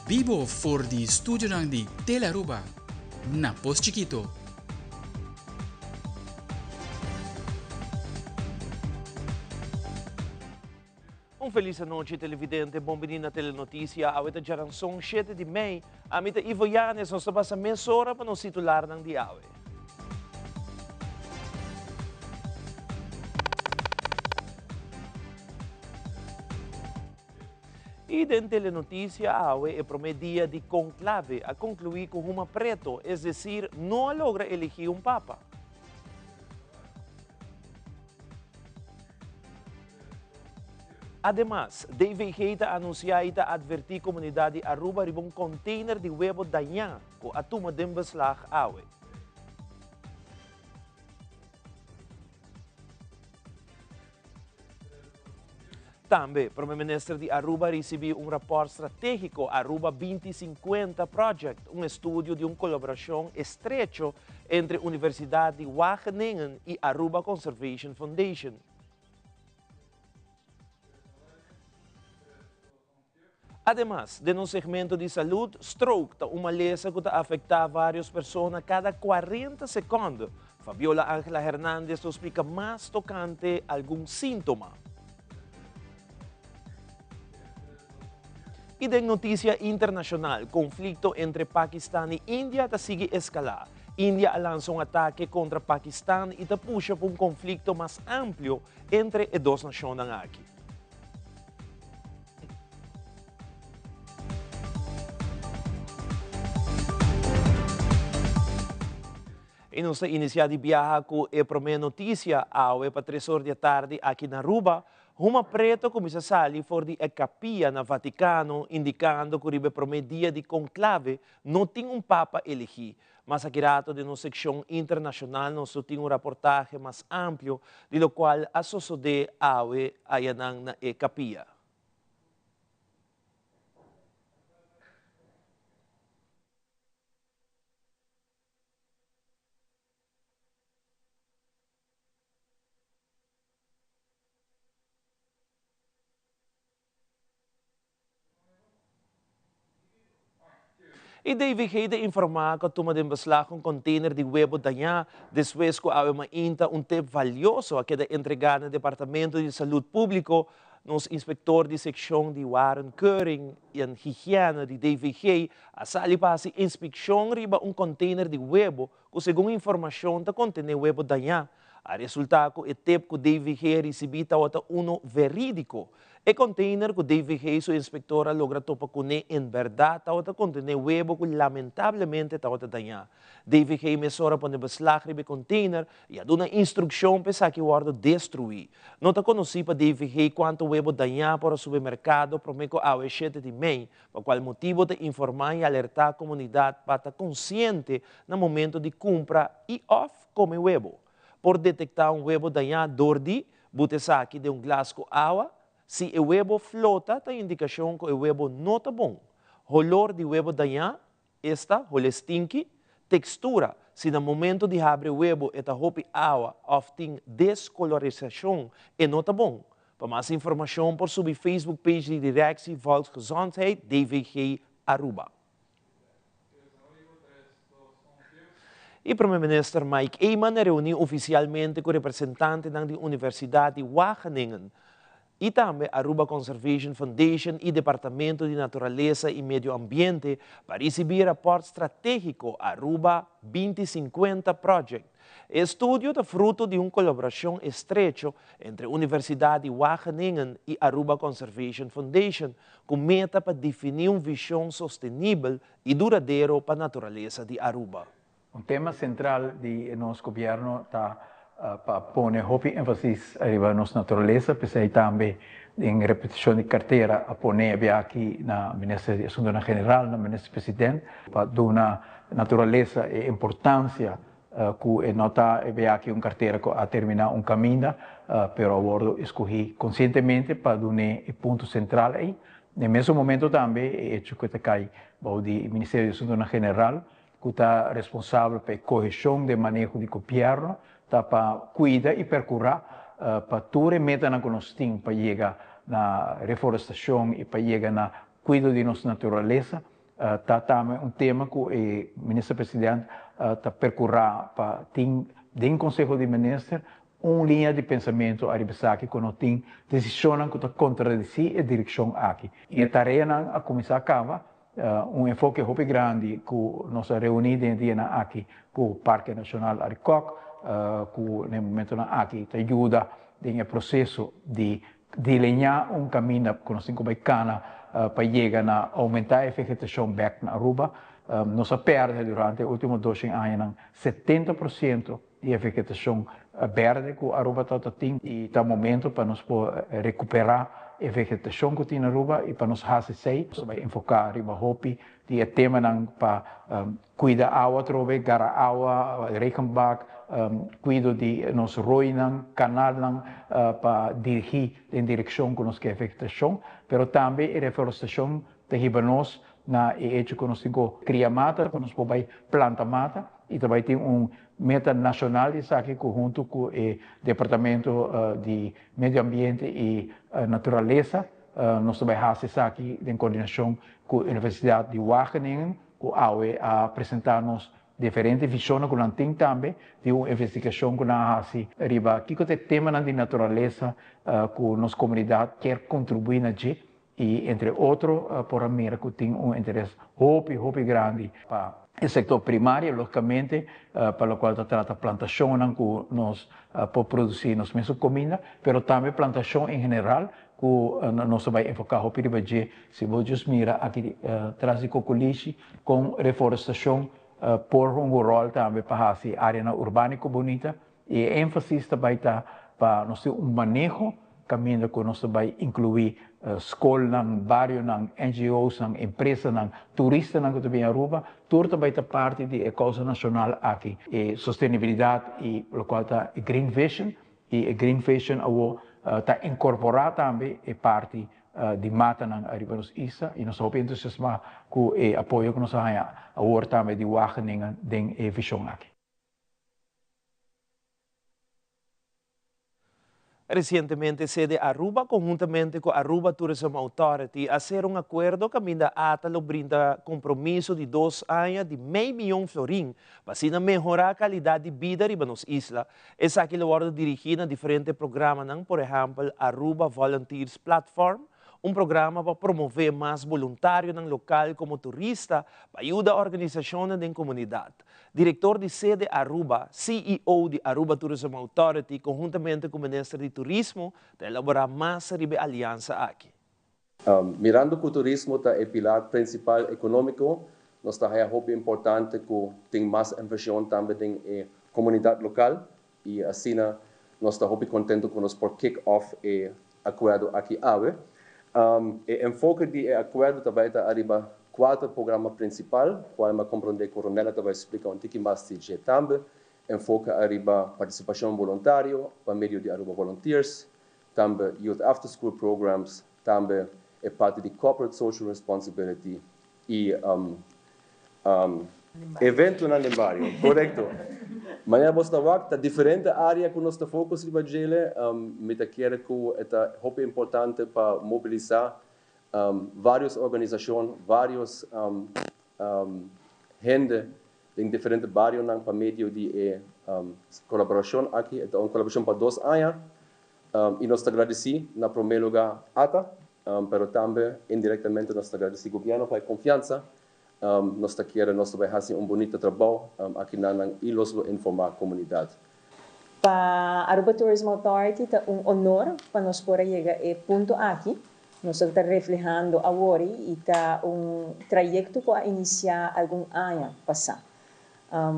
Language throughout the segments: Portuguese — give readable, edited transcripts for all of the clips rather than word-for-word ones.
Bibo for di studio ng di Telaruba, na Post Chiquito. Un felice noche televidente, buonvenire a Telenotizia, avete già ranzon 7 di mei, amite Ivo Yanes, non sta passa mezz'ora per non titolare ng di awe. E dentro Telenotizia awe e promedia di conclave a concluir con uma preto, es decir, no logra elegir un papa. Además, David Keita anuncia e advertir comunidade Aruba riba um container de huevo danha com a tuma de beslag awe. Também, o primeiro-ministro de Aruba recebeu um rapport estratégico Aruba 2050 Project, um estudo de uma colaboração estreita entre a Universidade de Wageningen e Aruba Conservation Foundation. Además, de um segmento de saúde, stroke é uma lesão que afeta várias pessoas a cada 40 segundos. Fabiola Ángela Hernández explica mais tocante algum síntoma. E de notícia internacional, conflito entre Paquistão e Índia sigue escalar. Índia lança um ataque contra Paquistão e puxa para um conflito mais amplo entre as duas nações aqui. E nós iniciamos de viagem com a primeira notícia, para 3 horas da tarde aqui na Aruba. Uma preta começa a sair fora de capia na Vaticano, indicando que o primeiro dia de conclave não tem um papa elegido. Mas aqui de nossa secção internacional, nós temos um reportagem mais amplo, de lo qual a sociedade aí na capia. E David Keita informar que a toma de beslag um container de huevo danha, depois que há uma tempo valioso a que é entregado no Departamento de Saúde Público, nos inspector de secção de Warren Keuring e a higiene de David Keita, a sali passa inspeção riba um container de huevo, que segundo informação contém huevo danha. A resultado é tempo que David Keita recebeu verídico. O container que David Keita, sua inspetora, logra topa com em verdade, contém huevo que lamentavelmente está danhado. David Keita mesora para o beslag do container e a dá uma instrução para que o destruir. Não está conhecido para David Keita quanto huevo danhado para o supermercado, prometo a 7 de maio, por qual motivo de informar e alertar a comunidade para estar consciente no momento de compra e off come huevo. Por detectar um huevo danhado, dordi, botesa aqui de glass com água. Se o huevo flota, tem indicação que o huevo não está bom. Olor de huevo danhado, esta, olha stinky. Textura, se no momento de abrir o huevo, está roupa água, ou tem descolorização, e não está bom. Para mais informação, por subir Facebook page de Directie Volksgezondheid, DVG Aruba. E o primeiro-ministro Mike Eyman reuniu oficialmente com o representante da Universidade de Wageningen e também a Aruba Conservation Foundation e Departamento de Natureza e Medio Ambiente para receber rapport estratégico Aruba 2050 Project. O estudo é fruto de uma colaboração estreita entre a Universidade de Wageningen e a Aruba Conservation Foundation, com meta para definir uma visão sustentável e duradoura para a natureza de Aruba. Um tema central de nosso governo está para pôr ênfase na nossa natureza, pensei também em repetição de carteira, a pôr aqui na Ministério de Assuntos General, na Ministério Presidente, para dar uma natureza e importância que nota aqui uma carteira a terminar um caminho, pero agora escolhi conscientemente para dar o ponto central aí. No mesmo momento também, hecho que cai do Ministério de Assuntos General, que está responsável pela correção de manejo de governo, está para cuidar e percorrer para toda a meta que nós temos para chegar na reflorestação e para chegar na cuidado de nossa natureza, Tá também um tema que o ministro-presidente está percorrendo para ter, dentro do Conselho de Ministros, uma linha de pensamento aqui que não tem decisões que está contradizem a direção aqui. E a tarefa a começar a cava, enfoque muito grande que nós reunimos aqui com o Parque Nacional Aricoc, que no momento aqui ajuda no processo de delinear caminho que nós temos para chegar a aumentar a vegetação back na Aruba. Nós perdemos durante os últimos 2 anos 70% da vegetação verde que a Aruba tem e está momento para nós recuperar a vegetação que tem na Aruba e para nós fazer isso, vai enfocar riba hopi de tema para cuidar água, trove, gara água, Reichenbach, cuido de nos roinan, canal para dirigir em direção que nós quer vegetação, pero também a reflorestação de riba nós na hecho que nós temos cria mata, que nós podemos planta mata e também tem meta nacional isso aqui junto com o Departamento de Medio Ambiente e Natureza. Nós também fazemos isso aqui em coordenação com a Universidade de Wageningen, com a AUE, a apresentar-nos diferentes visões que nós temos também de uma investigação que nós fazemos. Aqui que tem tema de natureza que a nossa comunidade quer contribuir na G e, entre outros, por América tem interesse muito grande para o setor primário, logicamente, para o qual trata plantação que nós podemos produzir nossa mesma comida, mas também plantação em geral, que nós vamos enfocar o primeiro se vocês miram aqui atrás de Coculichi, com reflorestação por rol também para fazer área urbana bonita, e ênfase também está para nós ter manejo caminho que nós vamos incluir escola, bairro, NGOs, empresas, turistas que também Aruba, tudo também está parte da causa nacional aqui. E sustentabilidade e o qual está Green Vision e Green Vision está incorporado também a parte de mata na Ribeirões Isa e nós estamos entusiasmados com o apoio que nós temos agora também de Wageningen em visão aqui. Recientemente, sede Aruba, conjuntamente com Aruba Tourism Authority, hacer um acordo que ainda atalo brinda compromisso de 2 anos de meio milhão de florim para assim melhorar a qualidade de vida riba nos isla. Essa aqui é dirigida a diferentes programas, por exemplo, Aruba Volunteers Platform, programa para promover mais voluntários no local como turista para ajudar a organização da comunidade. Diretor de sede Aruba, CEO de Aruba Tourism Authority, conjuntamente com o Ministro de Turismo, de elaborar mais riba aliança aqui. Mirando que o turismo é o pilar principal econômico, nós está muito importante que tem mais investição também na comunidade local e assim nós está muito contente com nós por kick-off o acordo aqui AWE. O enfoque do acordo também está arriba 4 programas principais, qual me compreender que o Ronela vai explicar um pouquinho mais de também. Enfoque arriba participação voluntária, por meio de Aruba Volunteers, também Youth After School Programs, também é parte de Corporate Social Responsibility e evento na Limbario, correto? Mas você está diferente área que nós estamos focusando sobre ele, me quer que é muito importante para mobilizar várias organizações, vários gente em diferentes bairros para meio de colaboração aqui, é uma colaboração para 2 anos e nós agradecemos na primeiro lugar ATA, mas também indiretamente nós agradecemos ao governo pela confiança. Nós queremos nós vai fazer bonito trabalho aqui na ilha informar a comunidade. Para a Aruba Tourism Authority é honor para nós poder chegar a ponto aqui. Nós estamos refletindo agora e está trajeto que iniciar algum ano passado.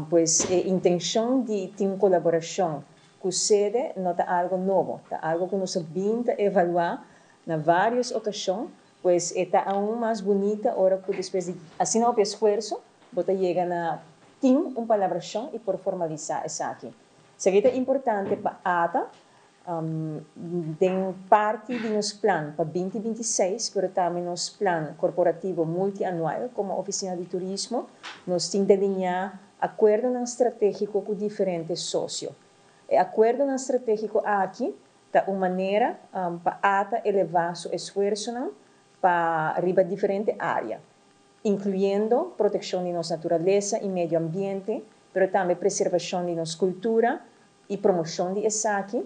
Pois a intenção de ter uma colaboração com a sede não é algo novo, é algo que nós vamos evaluar em várias ocasiões. Pues está aún más bonita ahora que después de hacer un esfuerzo, bota llega a tener una colaboración y por formalizar eso aquí. Sería importante para ATA, den parte de nuestro plan para 2026, pero también nuestro plan corporativo multianual como Oficina de Turismo, nos tiene delinear acuerdo estratégico con diferentes socios. El acuerdo estratégico aquí da una manera para ATA elevar su esfuerzo para arriba diferentes áreas. incluyendo protección de nuestra naturaleza y medio ambiente, pero también preservación de nuestra cultura y promoción de esa aquí,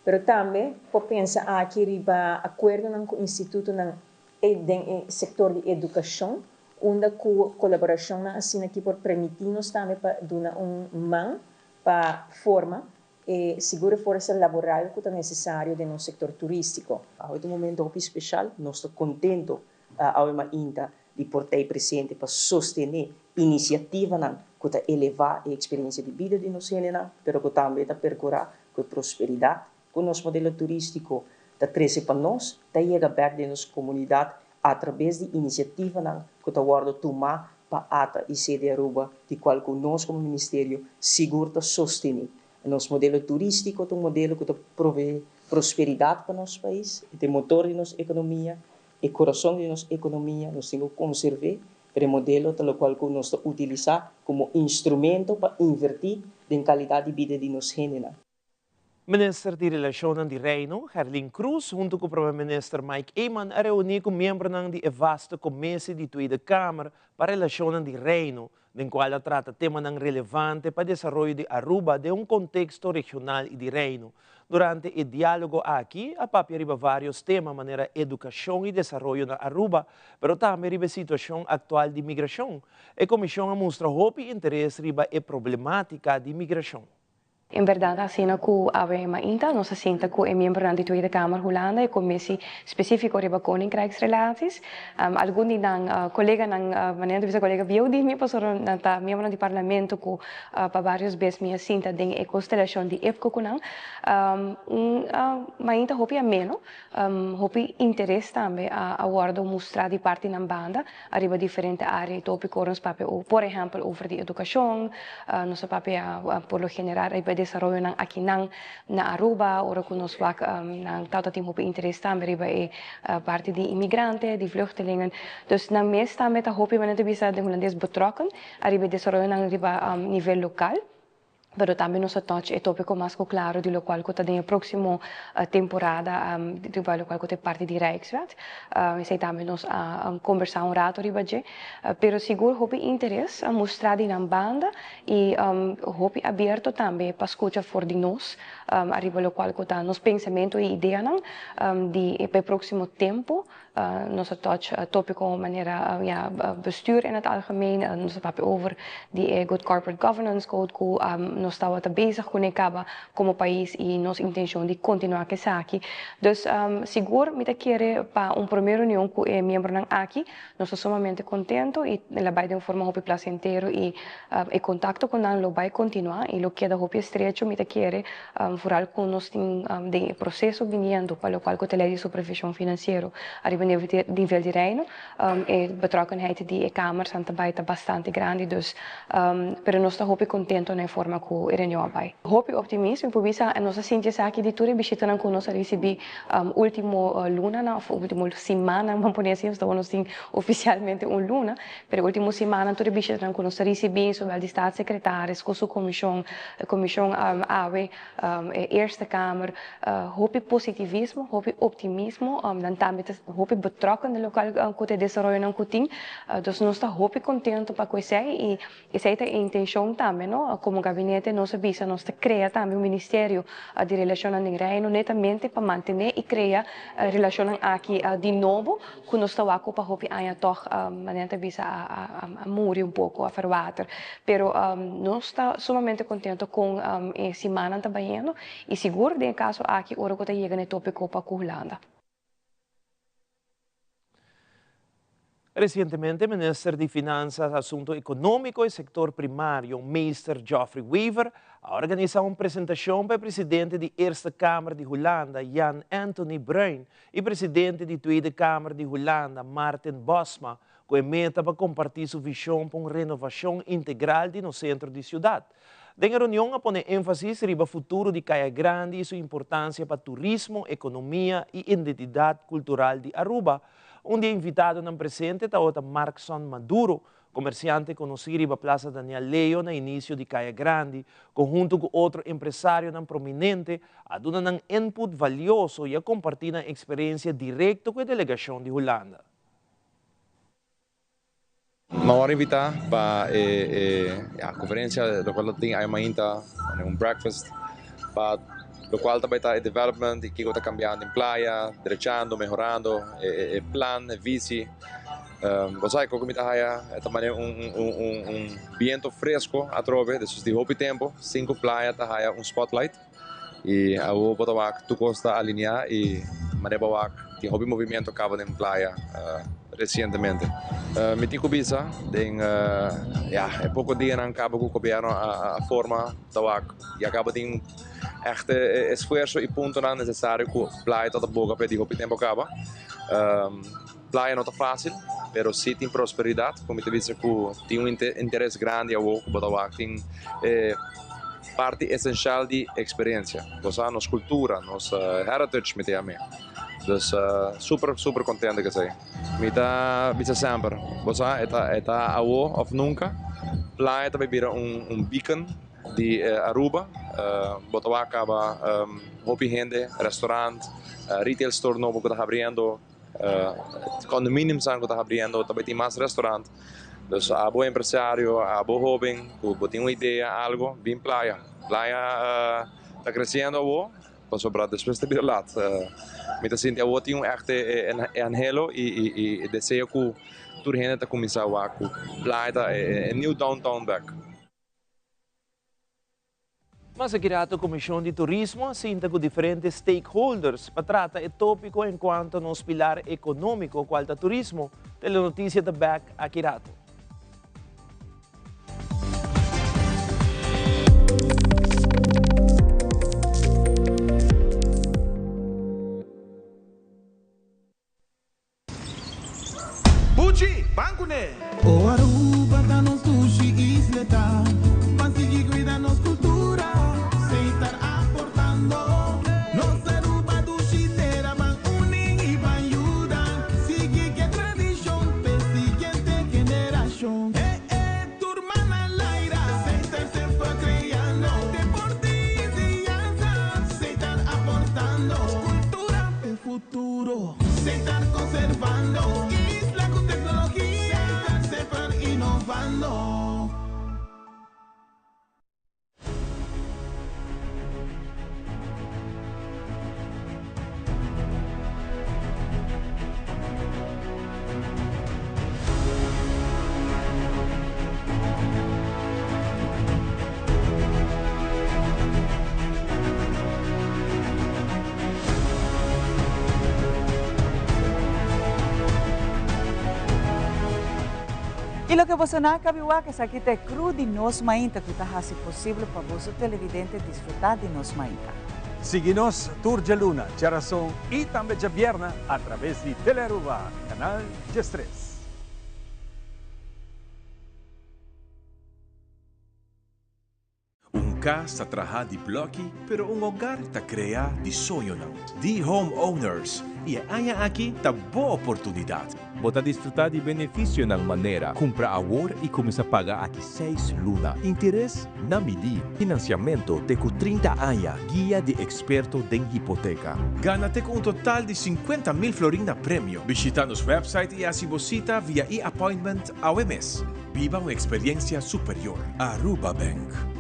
pero también por pensar aquí riba acuerdo con el instituto en el sector de educación, una colaboración así que por permitirnos también para dar un man para forma segura força laboral que é necessário no setor turístico. A este momento muito especial, nós estamos contentos ainda de portar presente para sostener iniciativa que elevar a experiência de vida de nós, mas que também percorrer com prosperidade, com nosso modelo turístico, que cresce para nós, que chega perto de nossa comunidade através de iniciativa que está guardando tomar para ata e sede Aruba, de qual nós como Ministério seguro sostener. Nosso modelo turístico é um modelo que provê prosperidade para nosso país, é o motor de nossa economia, é o coração de nossa economia, nós temos que conservar o modelo pelo qual nós utilizar como instrumento para invertir em qualidade de vida de nossa gente. Minister de Relaciones de Reino, Herlin Cruz, junto com o Primeiro-Ministro Mike Eman, a reunir com membros da vasta comissão de Tweede Câmara para Relaciones de Reino, em qual trata temas relevantes para o desenvolvimento de Aruba de um contexto regional e de reino. Durante o diálogo aqui, a papi arriba vários temas, maneira educação e desenvolvimento na Aruba, mas também arriba a situação atual de imigração. A comissão mostra hope e interesse riba a problemática de imigração. In verdade, assim como a ainda, nós senta com o membro da Tweede Kamer Holanda e commissie specifico riba koninkrijksrelaties. Alguns de colega maneira de colega biodi me passou na membro do parlamento com para vários vezes minha cinta de constelação de EFCO com ainda hopi a menos, hopi interesse também a guarda mostrar de parte na banda arriba diferente áreas tópicos papel, por exemplo, over de educação, nosso papel por lo general desarrollo ng aqui na Aruba, ora que nós vak ng tauta hopi interesse também riba parte de imigrante, de vluchtelingen. Dus na mes também ta hopi manen te bisa de holandês betrokken, arriba desarrollo ng riba nível local. Pero também nosso touch é tópico mais claro de lo qual que tem a próxima temporada de lo qual que tem parte de Rijkswet. Sei também nós conversar rato riba je, pero seguro hopi interesse a mostrar na banda e hopi aberto também para escutar for de nós arriba lo qual que tá nos pensamento e ideia de para próximo tempo nosso touch tópico maneira bestuur in het algemeen, nosso papel over die good corporate governance code que nós estamos bezig com a como país e nossa intenção de continuar que aqui. Dus seguro me querer para primeira reunião com o membro ng aqui, nós estamos sumamente contentos e ela vai de uma forma hopi placentero e contato com nós vai continuar e lo queda hopi estrecho me querer vooral com nós tem de processo vindo para o qual que lei de supervisão financeiro arriba nível de reino e betrokkenheid die Kamer Santa Baita bastante grande, dus pero nós estamos hopi contento na forma que reunião vai. Hopi optimismo, por isso nós sentimos aqui de tudo visitando com nós recebi último luna na último semana, vamos poner assim, estamos oficialmente luna, pero último semana tudo visitando com nós recebi sobre de staatssecretaris, com sua comissão AWE, Eerste Kamer, hopi positivismo, hopi optimismo, dan também hopi betrokken de local que desenvolve não cutim, dus nós estamos hopi contento para conhecer e essa é a intenção também, não? Como gabinete nós visa nós cria também um ministério de relações em reino netamente para manter e criar relações aqui de novo, que nós estamos aqui para hopi ainda toch maneira visa a morir pouco, a verwater, pero nós estamos sumamente contento com a semana também e seguro de caso aqui ora que chega no tópico para Holanda. Recientemente, el ministro de Finanzas, Asuntos Económicos y Sector Primario, Mr. Geoffrey Wever, ha organizado una presentación para el presidente de la Eerste Kamer de Holanda, Jan Anthony Bruin, y presidente de la Tweede Kamer de Holanda, Martin Bosma, con meta para compartir su visión para una renovación integral de nuestro centro de ciudad. En la reunión pone énfasis en el futuro de Caia Grande y su importancia para turismo, economía y identidad cultural de Aruba. Un día invitado en presente está Markson Maduro, comerciante conocido en la Plaza Daniel Leo na inicio de Caia Grande, conjunto con otro empresario prominente, a dar un input valioso y a compartir una experiencia directa con la delegación de Holanda. Mawari invita para a conferência do qual tem a mainta breakfast para lo qual também está development e que está cambiando em playa, derechando, melhorando, plan, vice. Você sabe como está aí também viento fresco a trove, desses de hopi tempo, 5 playa está aí spotlight e a o botawak tu costa alinhar e manebawak tem hopi movimento cabo em playa recentemente. Me tico bisa, é pouco dia não acaba com o governo a forma tawak e acaba tem echt esforço e ponto não necessário que playa toda boca para de hopi tempo acaba. Playa não está fácil, pero sim tem prosperidade, como te disse que tem interesse grande ao que Botawak tem parte essencial de experiência, você nos cultura, nos heritage me tem dus super contente que sei. Me tá bisa sempre, você está awo of nunca, playa também vira beacon de Aruba, Botawak acaba hopi gente, restaurante, retail store novo que está abrindo. Condominiums que está abrindo, também tem mais restaurantes. Dus a bom empresário, a bom jovem, que tem uma ideia, algo, vem playa. Playa está crescendo agora, para sobrar depois de vir lá. Me sinto agora tem echt anhelo e desejo que toda gente está começando a playa é new downtown back. Mas aqui a Comissão de Turismo sinta com diferentes stakeholders para tratar o tópico enquanto nos pilar econômico qual da turismo. Telenotícia da Back aqui rato. Buchi, banco né? O Aruba da nos sushi isleta, consegui cuidar nos cultura, sem estar aportando. Nos Aruba do Chitera van unir e van ayudar, sigue que tradição, per siguiente generação. Turma na laira, sem estar sempre criando, deportes e danças, sem estar aportando, cultura e futuro, sem estar conservando. Y lo que vos nacabiwa que aquí te cru de nos mainta que hace posible para vos televidentes disfrutar de nos mainta. Siga-nos Tour de Luna, Geração e também de Vierna através de Telearuba, canal G3. Casa trabalha de bloco, pero lugar está criar de sonho não. De homeowners. E há aqui tá boa oportunidade. Bota desfrutar de benefício na maneira. Compra agora e começa a pagar aqui 6 luna. Interesse na midi. Financiamento de 30 anos. Guia de experto de hipoteca. Gana-te com um total de 50.000 florina prêmio. Visita nosso website e assim visita via e-appointment ao mês. Viva uma experiência superior. Aruba Bank.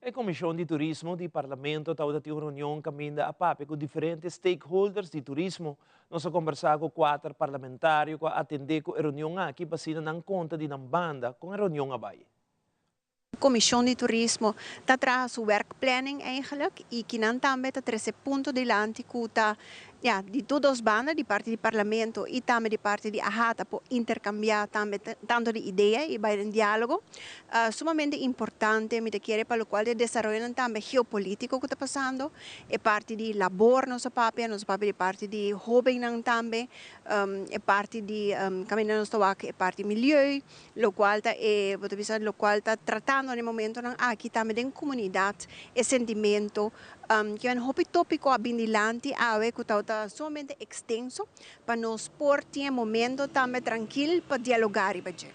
A Comissão de Turismo do Parlamento está tendo uma reunião caminhando a papo com diferentes stakeholders de turismo. Nós vamos conversar com 4 parlamentários para atender a reunião aqui para se dar conta de uma banda com a reunião abaixo. Comissão de Turismo está traz o werkplanning eigenlijk e que não também está 13 puntos de lante que está de todas as bandas, de parte do parlamento e também de parte de AHATA, para intercambiar também tanto de ideia e vai em diálogo, sumamente importante, me quer para o qual de desenvolvimento também geopolítico que está passando, é parte de labor nossa papel de parte de jovem também, é parte de caminho nosso aqui, é parte de milieu, o qual está tratando no momento aqui também de comunidade, e sentimento, que é um tópico abindilante, que está somente extenso, para nos pôr um momento também tranquilo para dialogar e bater.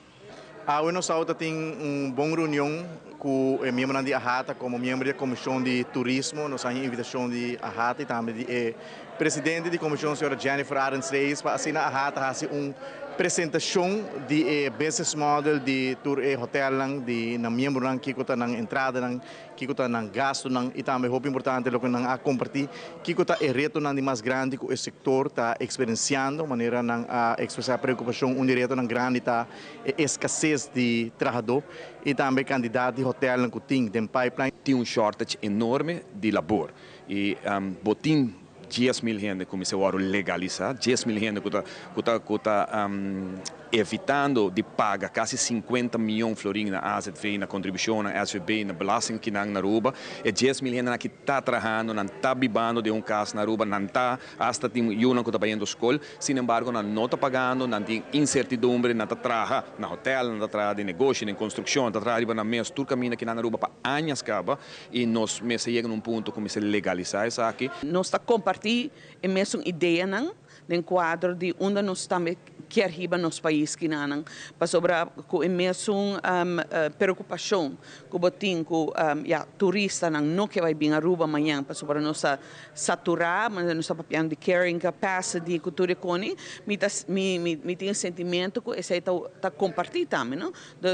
Hoje nós temos uma boa reunião com o membro da AHATA, como membro da Comissão de Turismo. Nós temos a invitação de AHATA e também do presidente da Comissão, a senhora Jennifer Arends Reis, para assim a AHATA fazer uma apresentação de business model de tour e hotel de na membro que está na entrada que está na gasto e também muito importante lo que a compartilhar que está o reto mais grande que o setor está experienciando maneira a expressar preocupação direto grande está escassez de trabalhador e também candidato de hotel que tem pipeline tem shortage enorme de labor e botim 10.000 gente começou a legalizar, 10.000 gente que está evitando de pagar quase 50 milhões de florins na AZV, na contribuição, na SVB, na belasting que na Aruba, e 10.000 gente que está trabalhando, não está vivendo de casa na Aruba, não está, hasta tem uma que está indo à escola, sin embargo, não está pagando, não tem incertidumbre, não está trabalhando na hotel, não está trabalhando em negócio, em construção, está trabalhando na mesma, tudo caminho aqui na Aruba para anos acaba, e nós chegamos a um ponto que começa a legalizar isso aqui. Nós está compartilhando a mesma ideia, no quadro de onde nós também quer riba nos países que não para sobre com a mesma preocupação que botim com turista não que vai vir a Aruba amanhã para sobre nossa saturar mas nossa papel de carrying capacity cultura econômica me tem sentimento que esse está compartilhando também não então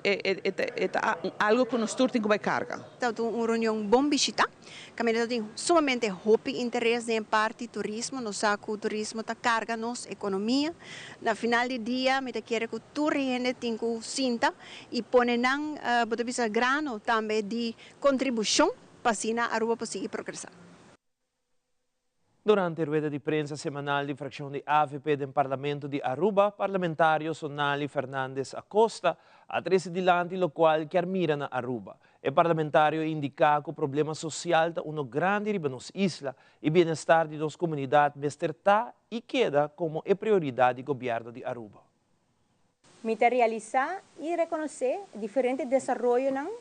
é algo que nós todos temos que carga então uma reunião bom visita caminho tem sumamente hope interesse em parte turismo no saco turismo está carga nos economia na final do dia me quer que tu rende tem que sinta e põe nang bisa grano também de contribuição para sina Aruba possível progressar. Durante a rueda de prensa semanal de fração de AVP do Parlamento de Aruba, parlamentário Sonali Fernandes Acosta atrese dilante lo qual quer mira na Aruba. O parlamentário indica que o problema social é uma grande riba nos isla e bem-estar de nossa comunidade mesterta e queda como a prioridade do governo de Aruba. Mita realizar e reconhecer diferentes desenvolvimentos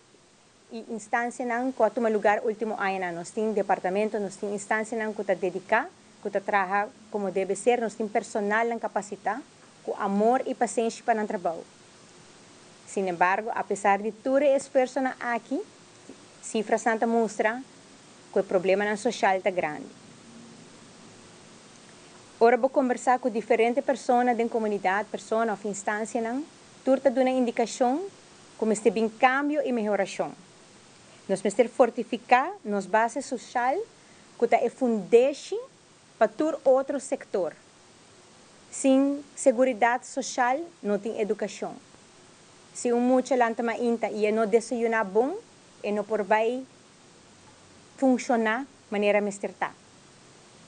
e instâncias que tomam lugar no último ano. Nós temos departamento, nós temos instâncias que estão dedicadas, que estão trabalhando como deve ser, nós temos personal capacitado, com amor e paciência para o trabalho. Sin embargo, apesar de todas as pessoas aqui, cifras não mostram que o problema social está grande. Ora vou conversar com diferentes pessoas da comunidade, pessoas ou instâncias, turta de uma indicação como este bem cambio e melhoração. Nós precisamos fortificar nossa base social, que é fundante para todo outro setor. Sem segurança social, não tem educação. Se mucha lantama inta e não desayunar bom, e não por vai funcionar de maneira mesterta.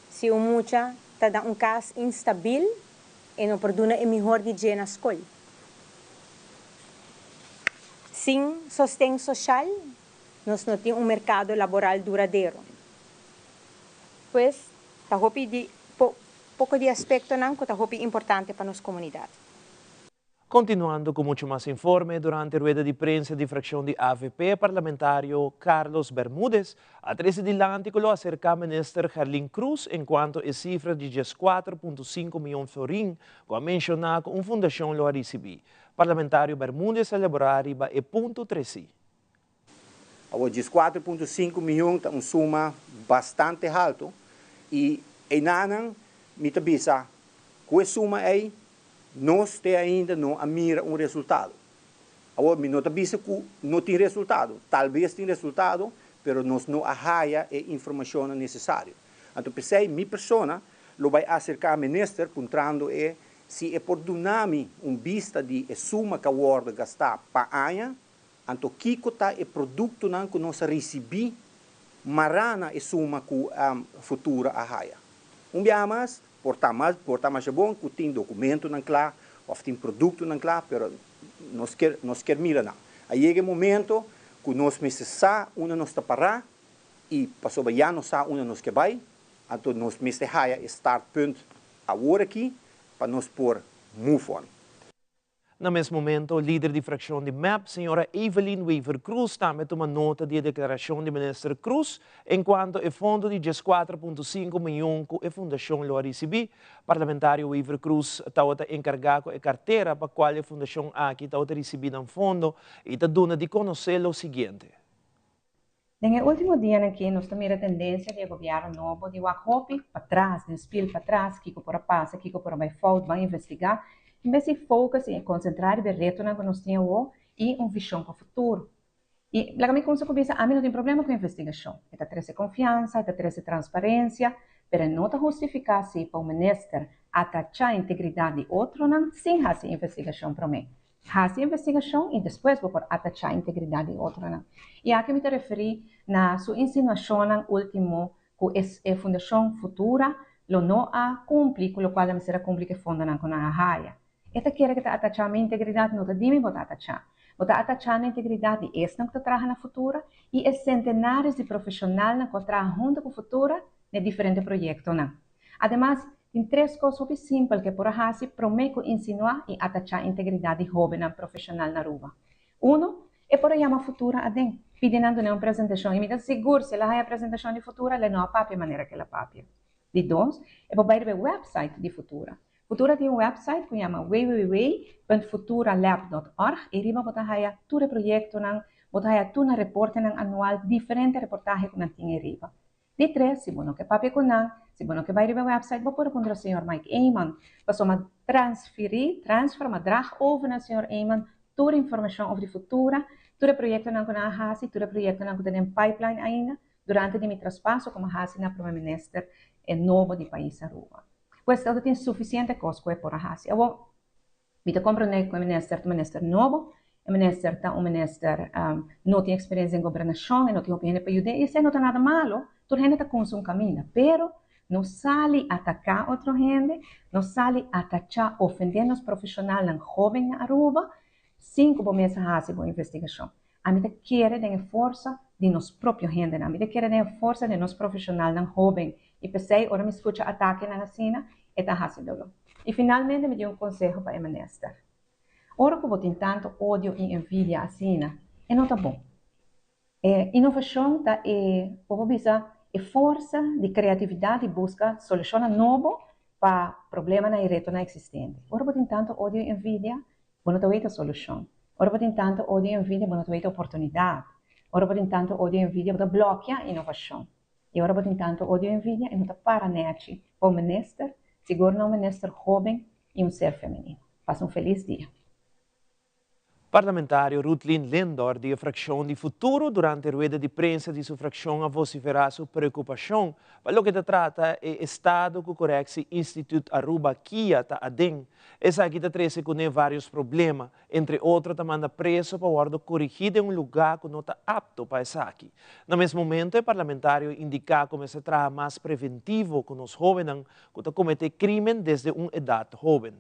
Se mucha está dando caso instável, e não por duna é melhor de dia na escola. Sem sustento social, nós não temos mercado laboral duradouro. Pois, está de pouco de aspecto não, que está importante para nossa comunidade. Continuando com muito mais informe, durante a rueda de prensa de fração de AVP, parlamentário Carlos Bermúdez atrese dilante que lo acerca a ministro Herlin Cruz enquanto a cifra de 4,5 milhões de florins, como mencionar que uma fundação lo recebi. Parlamentário Bermúdez elaborar riba e ponto 13. O 4,5 milhões é uma suma bastante alta e enanan mitabisa com a suma aí nós ainda não mira resultado. Agora, nós sabemos que não tem resultado. Talvez tenha resultado, mas nós não arraia a informação necessária. Então, pensei, minha pessoa, lo vai acercar ao ministro, perguntando se é por dar-me vista de suma que a Word gastar para ano, então, que está o produto que nós recebemos, marana a suma que a futura arraia. biamas, portar mais bom, que tem documento não claro, ou tem produto não claro, pero nós quer mira não. Aí chega o momento que nós precisamos nós parar e passou já nós nós que vai, então nós precisamos start punt agora aqui para nós pôr move on. No mesmo momento, o líder da fração de MAP, senhora Evelyn Weaver Cruz, também tomou nota da declaração do ministro Cruz, enquanto o fundo de 4,5 milhões que a fundação lo recebeu. Parlamentário Weaver Cruz está encarregado a carteira para a qual a fundação aqui está recebendo um fundo e está dando de conhecer o seguinte. No último dia em que nós temos a tendência de governo novo de hopi para trás, de espírito para trás, que por a passa, que por a vai falta, vai investigar, em vez de focar em concentrar e retornar que nós temos e visão para o futuro. E lá como se começa, a mim não tem problema com a investigação. Está trazendo confiança, está trazendo transparência, mas não está justificar-se para o ministro atachar a integridade de outro, não, sem fazer investigação para mim. Fazer investigação e depois vou atachar a integridade de outro, não. E aqui me referi na sua insinuação último que a Fundação Futura não a cumpre com o qual a será cumprir que funda não com a raia. Esta quer que atachar a minha integridade, não está dime vou atachar. Vou atachar a integridade de esta que trabalha na Futura e os centenares de profissionais que trabalham junto com a Futura em diferentes projetos, não. Además, tem três coisas muito simples que por ahí prometo insinuar e atachar a integridade jovem profissional na rua. Uno, é por aí uma Futura adem, pedindo uma apresentação e me dá seguro se ela tem a apresentação de Futura, ela não a papia maneira que ela papia. De dois, é por ir ao website de Futura. Futura tem um website que chama www.futuralab.org e riba botar aí todo o projeto, botar aí todo o reporte anual, diferentes reportagens que não tem riba. De três, se você quer papel com não, se você quer ir ao website, você pode pôr o Sr. Mike Eyman, para transformar, drag over na Sr. Eyman, toda a informação sobre o futuro, todo o projeto que nós temos, todo o projeto que nós temos em pipeline ainda, durante o meu traspasso como na Primeiro-Ministro novo do país a rua. Questo tem suficiente coisa por a eu me compreendo com o ministro novo, o ministro não tem experiência em governação, não tem opinião para ajudar, isso não é nada malo, toda gente está com um caminho, pero não sale atacar outra gente, não sale atacar, ofender os profissionais jovens na Aruba, sem que começa a fazer uma investigação. A mim quer ter força de nós próprios gente, a mim quer ter força de nós profissionais jovens. E pensei, ora me escuta ataque na cena, e está fazendo. E finalmente me deu um conselho para o ministro. Ora que eu tenho tanto ódio e envidia assim, não está bom. Inovação está força de criatividade e busca soluções novas para problemas e retornos existentes. Ora eu tenho tanto ódio e envidia, eu não tenho solução. Ora eu tenho tanto ódio e envidia, eu não tenho oportunidade. Ora eu tenho tanto ódio e envidia, eu bloqueio a inovação. E agora tem tanto ódio e envidia e não está para nete para o ministro, seguro um ministro jovem e um ser feminino. Faça feliz dia. Parlamentário Ruthlin Lindor, da fração de Futuro, durante a rueda de prensa de sua fração, a vociferar sua preocupação. Para o que se trata é o Estado que correxe Instituto Aruba Kia está adem. Essa aqui está trazendo com vários problemas, entre outros, está mandando preso para o corrigir em um lugar que não está apto para isso aqui. No mesmo momento, o parlamentário indica como se trata mais preventivo com os jovens que cometem crime desde uma idade jovem.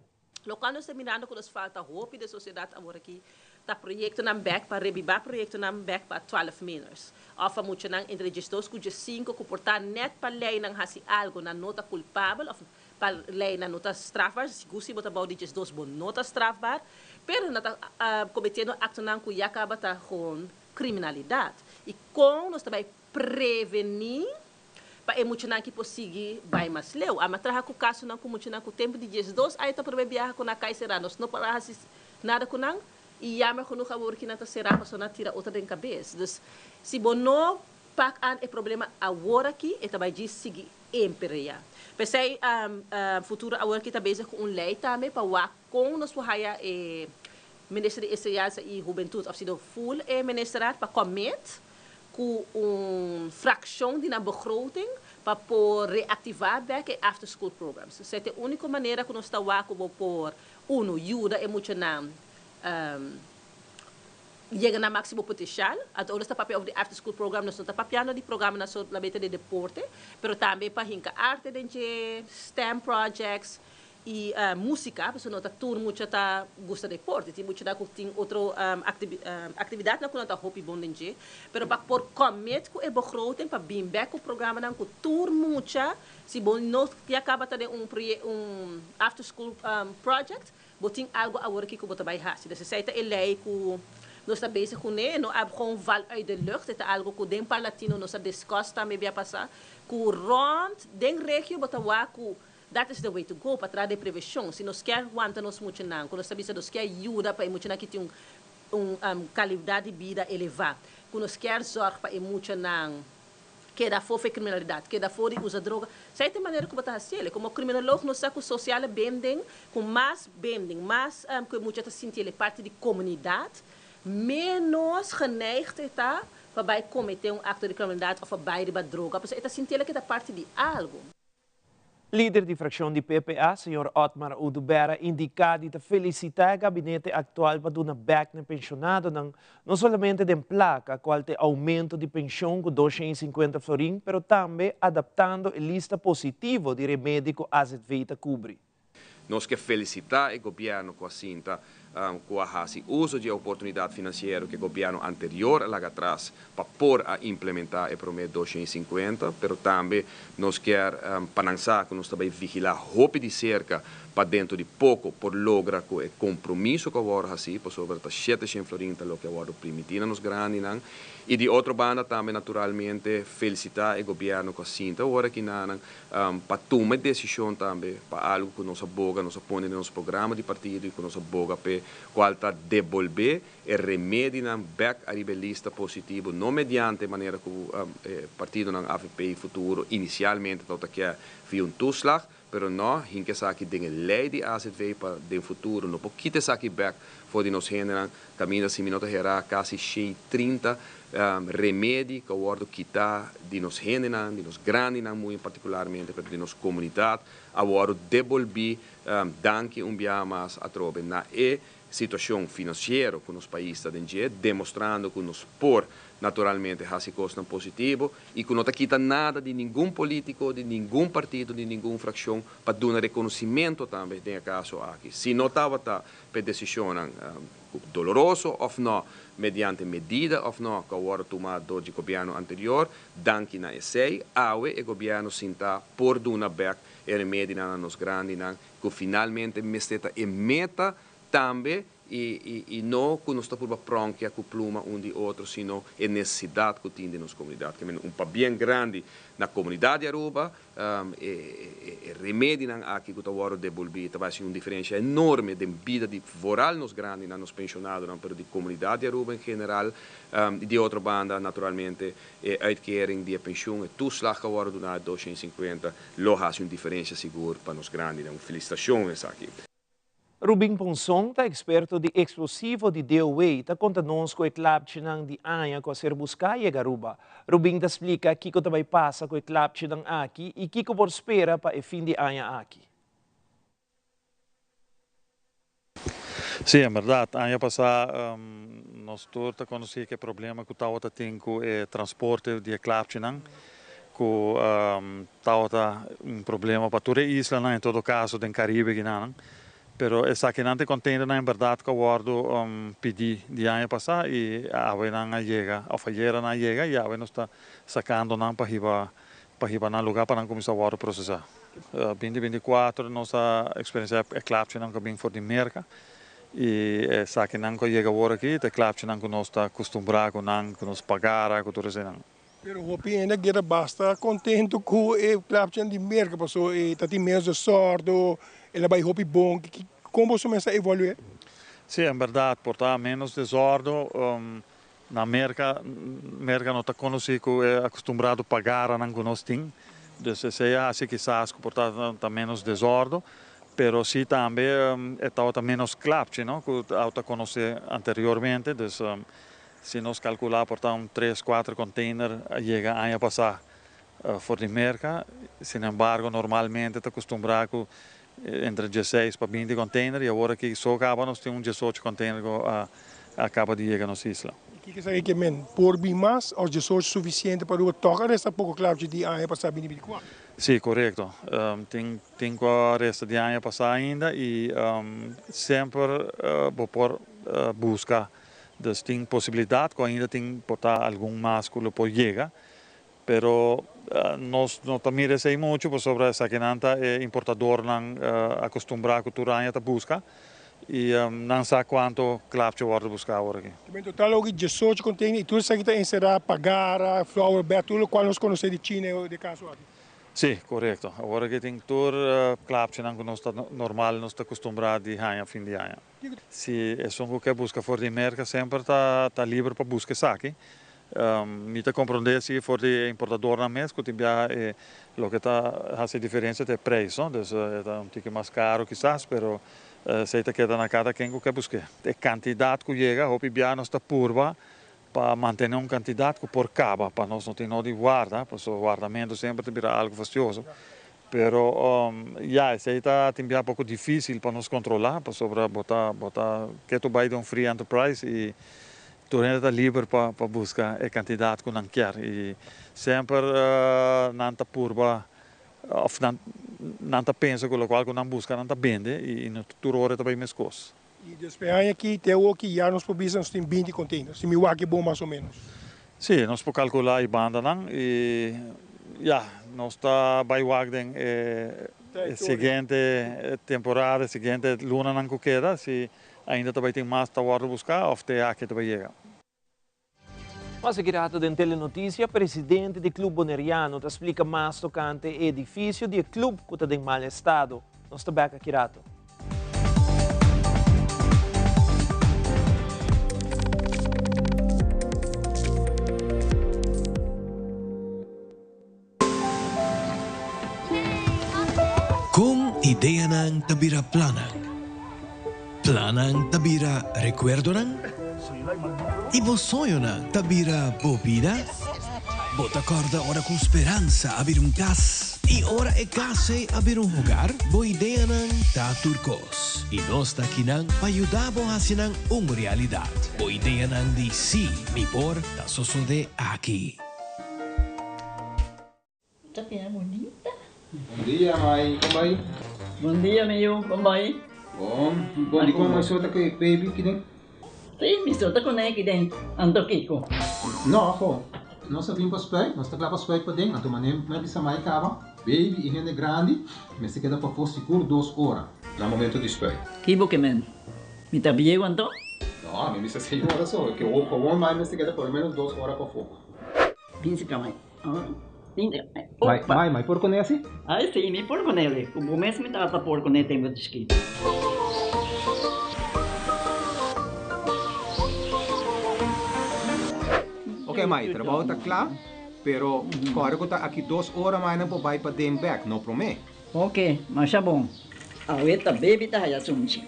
Local nós estamos mirando com as falta roupa da sociedade agora aqui, tá projeto na back para revivar projeto na back para 12 minors. Ofa muito na entre gestos cujo 5 que portar net para lei não hasi algo na nota culpável of para lei na nota strafbar, se gusi bota bau de gestos bon nota strafbar, pero na cometendo acto não que acaba tá com criminalidade. E com nós também prevenir para emocionar que possível vai mais leu. A matraha com o caso não com emocionar com o tempo de dias dois aí tá para viajar com a caixeira nós não para nada com não e já me quando favor que não tá será para só tira outra em cabeça. Então se bono pak an é problema agora aqui e também diz seguir emperia. Pensei futuro agora que tá bezig com lei também para o com nós raia e Ministério de Ciência e Juventude of sido full e ministério para comet com fração de na begroting para por reativar back after school programs. Essa é a única maneira que nós estamos como por ajuda emocional llega na máximo potencial. At oras está papel of the after school program, nós está papiando de programa na sua labeta de deporte, pero também para hinca arte de STEM projects e música, porque nós tour muito tá gosta de deporte, tem muito da tem outro atividade na conta hobby bom de, pero para por comet com begroting para bem back o programa na com tour muito, se bom nós que acaba de after school project, botin algo a work que o bota vai hasi. Dus zij te elei ku nós está bezig com né, não há gewoon val uit de lucht, het algo ku den parlatino nós está discussa me via passar ku rond den regio bota wa ku that is the way to go para trás de prevenção. Se nós quer aguentar nós muito não, quando nós sabemos nós quer ajuda para muito na que tem qualidade de vida elevada, quando nós quer zorg para muito não que da fora criminalidade, que da fora usa droga. Sei de maneira que você está como criminologo, nós com social bending, com mais bending, mais que muito está sentindo parte de comunidade, menos geneigd está para cometer acto de criminalidade ou para de droga, porque está sentindo que é parte de algo. Líder de fracção de PPA, Sr. Otmar Udubera, indica de felicitar o gabinete atual para dar back na pensionado, não somente de placa, qual tem aumento de pensão com 250 florim, mas também adaptando a lista positiva de remédio que a Azedveita cobre. Nós queremos felicitar o governo com a cinta, com a uso de oportunidade financeira que o governo anterior lá atrás para pôr a implementar o prometo 250, mas também nós queremos pensar que nós também vigilar roupa de cerca para dentro de pouco por lograr com o compromisso que agora assim, por sobre as 700 florinhas que agora permitindo nos grandes, e de outra banda também naturalmente felicitar o governo com a cinta agora que para tomar decisão também para algo que nós aboga, nós põe no nosso programa de partido e que nós aboga para qual está devolver e remédio back a lista positivo, não mediante maneira que o partido na AFP futuro inicialmente está que via toeslag, pero não, hinke saki dinge lei de AZV para o futuro, não pouquinho saki back voor die nos hinderen, caminha se minutos herá quase 30 remédios que worden quitar de nos hinderen, de nos grandes, muito particularmente para de nos comunidade, agora devolver danke dia mais a trobe na situação financeira que nos países está demonstrando que nos por naturalmente há costa positivo e que não está quita nada de nenhum político, de nenhum partido, de nenhuma fração para dar um reconhecimento também nesse caso aqui. Se não estava para decisão doloroso ou não, mediante medida ou não que agora tomado do governo anterior, danke na ESEI, o governo sinta por dar back e remédio nos grandes, que finalmente mesteta e meta também e não que nós estamos prontos a pluma de outro, sino a necessidade que tem de nossa comunidade. Que é bem grande na comunidade de Aruba, e remédio aqui que agora devolvido vai ser uma diferença enorme de vida de voral nos grandes, nos pensionados, mas de comunidade de Aruba em geral, e de outra banda, naturalmente, a uitkering de pensão e toeslag que agora do 250, lo faz uma diferença segura para nos grandes. Uma felicitação essa aqui. Rubing Ponsong, experto de explosivo de DOA, está contando-nos com o clapchinang de Anya com a ser buscar e Garuba. Rubing explica o que também passa com o clapchinang aqui e o que por espera para o fim de Anya aqui. Sim, é verdade. Ano passado, nós todos conhecemos que o problema que o tem com o transporte de clapchinang, que está problema para toda a isla, em todo caso, do Caribe. Pero essa aqui não tem container na verdade que eu guardo pedi de ano passado e a ave não chega, a falheira não chega e a ave não está sacando não para ir na lugar para não começar a guardar processar. 2024 nossa experiência é clapche não que bem for de merca e essa aqui não que chega agora aqui, é clapche não que nós está acostumado com não que nós pagar com tudo isso não. Pero hopi ainda que basta contento com o clapche de merca, porque tá tem menos de sordo. Ela vai roupa bom, como você começa a evoluir? Sim, é verdade, portar menos desordem, na merca não está conhecido, é acostumado a pagar não nós tem, então se assim que sabe portar tá menos desordem, pero sim também está menos clapche, não, que está conhecido anteriormente, então se nós calcular portar 3-4 containers chega ano passado for de merca, sin embargo normalmente está acostumado entre 16 para 20 containers e agora que só acaba nós temos 18 containers acaba de chegar nas islas. Que sabe que men por bem mais ou de sorte suficiente para o tocar esta pouco claro de ano passado bem bem qual. Sim, correto. Tem que a resta de ano passar ainda e sempre vou por buscar. Dus tem possibilidade que ainda tem botar algum másculo por chegar, pero nós não também sei muito sobre essa que não é importador não acostumbrado a cultura a buscar. E não sabe quanto clave eu vou buscar agora aqui. Em total, o que 18 contém e tudo isso aqui está encerrado, pagar, flower bed, tudo qual nós conhecemos de China ou de caso aqui. Sim, correto. Agora que tem tudo clave que nós está normal, nós está acostumado de ano a fim de ano. Se é só que busca fora de mercado, sempre está livre para buscar saque. Me está compreender se for de importador na mesa, que tem o que está fazendo diferença é preço, então é pouco mais caro quizás, pero se está queda na cada quem que busca. A quantidade que chega, o piano está purva para manter uma quantidade que por caba, para nós não ter nada de guarda, porque o guardamento sempre vira algo fastidioso. Pero se está um pouco difícil para nós controlar, para sobre botar que tu vai de free enterprise e tu está livre para buscar a quantidade que não quer e sempre não está purva of não pensa com o qual não busca não vende e no futuro hora também mais coisas. E despejar aqui tem o que já nos publicamos tem 20 containers, se me vai que bom mais ou menos. Sim, nós podemos calcular a banda não e nós está vai wagden seguinte temporada, seguinte luna não que queda, se ainda também tem mais para buscar ou tem aqui também chega. Mas segurato da telenotícia, presidente do Clube Boneriano explica mais tocante o edifício do clube que está em mau estado. Nós estamos aqui, Rato. Kung ideya ng tabira planang, planang tabira recuerdo ng, ibosoyo ng tabira bobida, bota corda ora com esperança abrir cas, e ora e case abrir lugar, bo ideya ng taturcos, e nós daqui ng payudabo hasinang realidad, bo ideya ng di si, mi por, ta sosode aqui. Tapia bonita. Bom dia, mãe. Como vai? Bom dia, meu. Como vai? Bom. Bom, como vai soltar que baby aqui dentro? Sim, me solta com ele aqui dentro. Ando Kiko. Não, afo. Nós vimos para os pés, nós estamos para os pés para dentro. Então, mas bisa mais cava. Baby e gente grande, mas se queda para for seguro 2 horas. No momento de espera. Kibo que men. Me tá bem quanto? Não, me bisa 6 horas só. Que o bom mais se queda por menos 2 horas para fogo. Pince para mãe. Mãe, por con esse? Ah, sim, me por con ele. O mês me trata por con ele tenho descrito. Ok, mãe, trabalho está claro, pero agora que está aqui 2 horas mais não vai para dem back, não promete? Ok, mas é bom. A outra baby tá aí assunto.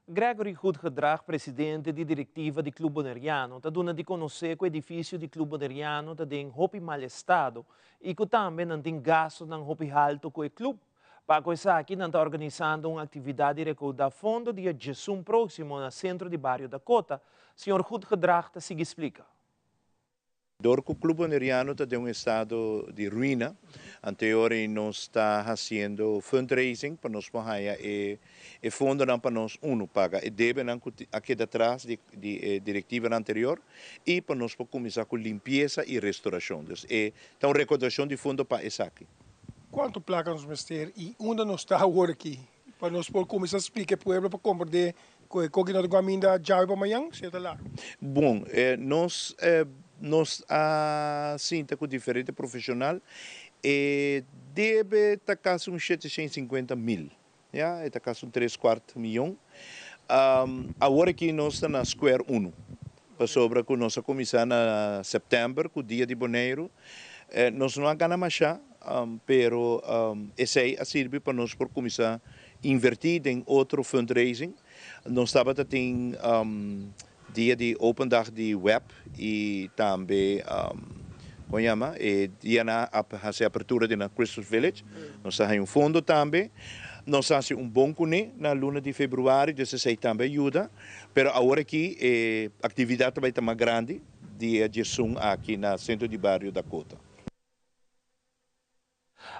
Gregory Goedgedrag, presidente de diretiva do Clube Boneriano, está dando de conhecer que o edifício do Clube Boneriano está em roupa mal estado e que também não tem gasto em roupa alto com o clube. Para isso aqui, não está organizando uma atividade de recaudar fundo dia 18 próximo no centro de Barrio da Cota. Senhor Goedgedrag, está se explica. Dorco Clube Boneriano está em estado de ruína. Anteriormente nós está fazendo fundraising para nós pagar e fundo não para nós paga e deve não aqui atrás de diretiva anterior e para nós começar com limpeza e restauração. Então recordação de fundo para isso aqui. Quanto placa nos mestre e onde nós está agora aqui para nós começar a explicar para o povo para compreender que nós vamos já para amanhã, se está lá. Bom, nós sinta com diferente profissional e deve estar quase uns 750 mil, está quase uns 3/4 milhão. Agora que nós estamos na Square 1, para sobre que nós começamos em setembro, com o dia de Boneiro, nós não ganhamos mais, pero esse aí serve para nós por começar a invertir em outro fundraising. Nós estava tem dia de open dag de web e também como chama, dia na fazer abertura na Christmas Village. Nós temos fundo também. Nós temos bom cune na luna de fevereiro, 16 também ajuda. Mas agora aqui a atividade vai estar mais grande dia de som aqui no centro de bairro da Cota.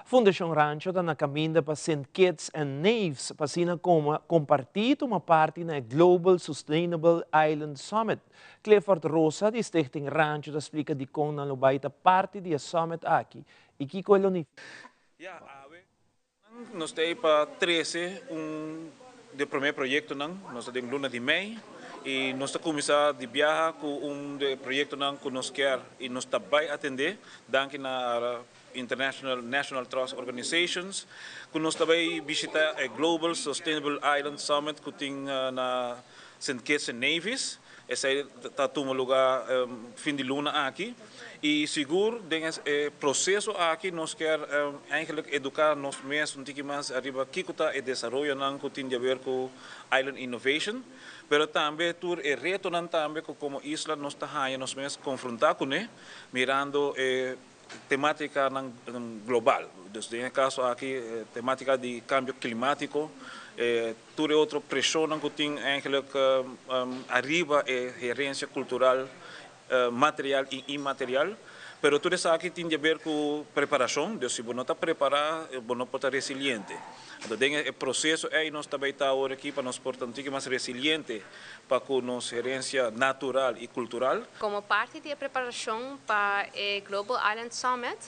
Fundação Rancho está na caminho para St. Kitts and Nevis para compartilhar uma parte na Global Sustainable Island Summit. Clifford Rosa, de Stichting Rancho, explica de como na lubaita parte do summit aqui. E que coloni? Nós temos para 13 de primeiro projeto nós temos luna de maio e nós estamos começar de viajar com de projeto que nós quer e nós está vai atender daqui na International National Trust Organizations que nós também visitar a Global Sustainable Island Summit que tem na St. Kitts and Nevis. Esse está tomando lugar fim de luna aqui. E seguro, desse processo aqui, nós queremos eigenlijk educar nós mesmos um pouco mais arriba que está o desenvolvimento que tem a ver com Island Innovation. Mas também tur é reto também como isla nós estamos nós mesmos confrontar com ele, mirando temática global. Então, nesse caso aqui, temática de cambio climático. Tudo outra pressão que tem eigenlijk arriba a herência cultural, material e imaterial, mas tudo isso aqui tem a ver com preparação, então se você não está preparado, você não pode estar resiliente. Então, o processo é nós também está agora aqui para nós portanto mais resiliente para com nossa herência natural e cultural. Como parte da preparação para o Global Island Summit,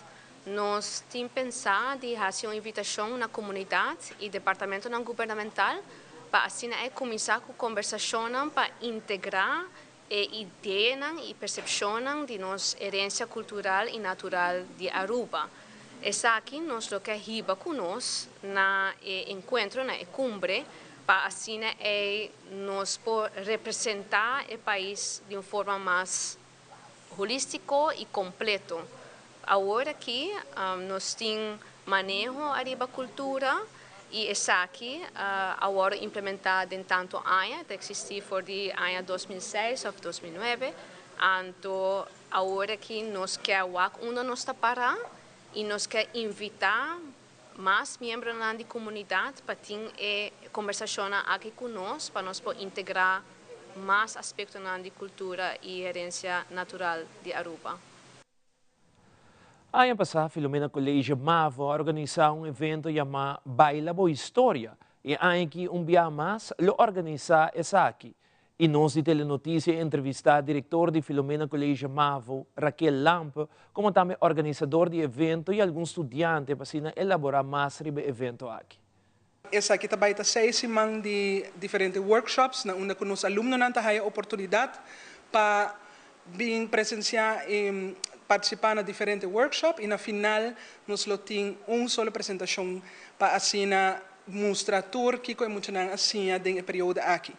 nós temos pensado em fazer uma invitação na comunidade e departamento não governamental para assim começar com conversação para integrar ideias e percepção de nossa herência cultural e natural de Aruba. Essa aqui nós lo que riba com nós na encontro na cumbre para assim nós representar o país de uma forma mais holística e completa. Agora aqui nós temos manejo arriba cultura e essa aqui agora implementada em tanto ano, que existe por de ano 2006 ou 2009, então agora aqui nós queremos onde nós está parar e nós queremos invitar mais membros da comunidade para ter conversação aqui conosco para nós poder integrar mais aspectos da cultura e herência natural de Aruba. Ano passado, Filomena Colégio Mavo organizou evento chamado Baila Boa História. E aqui dia mais, lo organiza essa aqui. E nós de Telenotícia entrevistar a diretor de Filomena Colégio Mavo, Raquel Lampe, como também organizador do evento e alguns estudantes para elaborar mais sobre o evento aqui. Essa aqui também está 6 semanas de diferentes workshops, onde os alunos não têm a oportunidade para vir presenciar e participar de diferentes workshops e na final nós temos uma só apresentação para assim mostrar tudo que é muito assim no período aqui.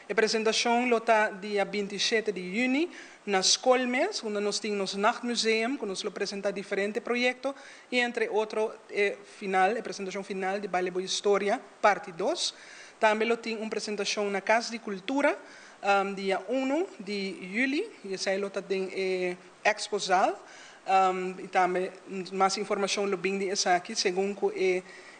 A apresentação está dia 27 de junho na Skolmes, onde nós temos o Nachtmuseum, que nós apresentamos diferentes projetos e entre outros a apresentação final de Baile Boa História, parte 2. Também temos uma apresentação na Casa de Cultura, dia 1 de julho, e essa tem exposal. E também mais informação lo bem essa aqui, segundo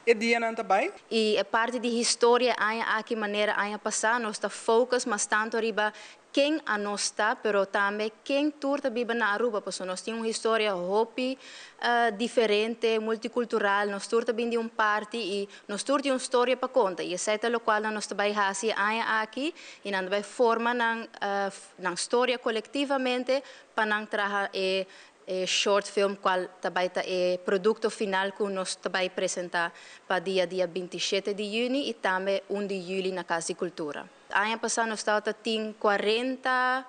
é dia não também. E a parte de história aqui maneira a passar nós está focus mas tanto riba quem a nós está, pero também quem turta vive na Aruba, porque nós temos uma história hopi diferente, multicultural, nós turta bem de uma parte e nós turta uma história para conta. E essa é o qual nós também fazemos aqui e nós também forma na história coletivamente para não trazer short film qual também é produto final que nós também apresentar para dia 27 de junho e também 1 de julho na Casa de Cultura. Ano passado nós tínhamos 40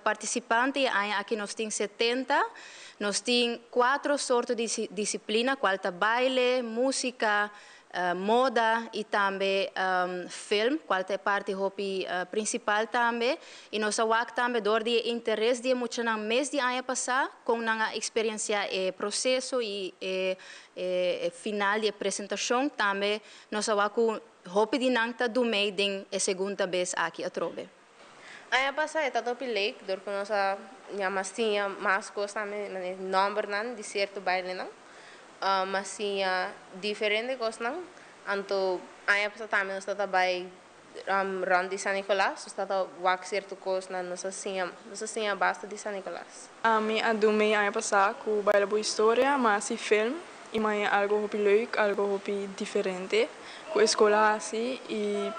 participantes e aqui nós temos 70. Nós temos 4 sortes de disciplina, qual é baile, música, moda e também film, qual é parte hopi principal também. E nós também door de interesse de muito na mês de ano passado com a experiência e processo e final de apresentação também nós hopi de nanta do meio de a segunda vez aqui a trove. Ano passado eu estava lake, door que nós mas tinha mais coisas também, número não de certo baile não. Mas tinha diferente coisas não. Anto ano passado também nós estava run de San Nicolás, nós estava walk certo coisas não, nós tinha basta de San Nicolás. A mim adumei ano passado com baile boa história, mas esse filme e mais algo hopi leuk, algo hopi diferente, com escola assim e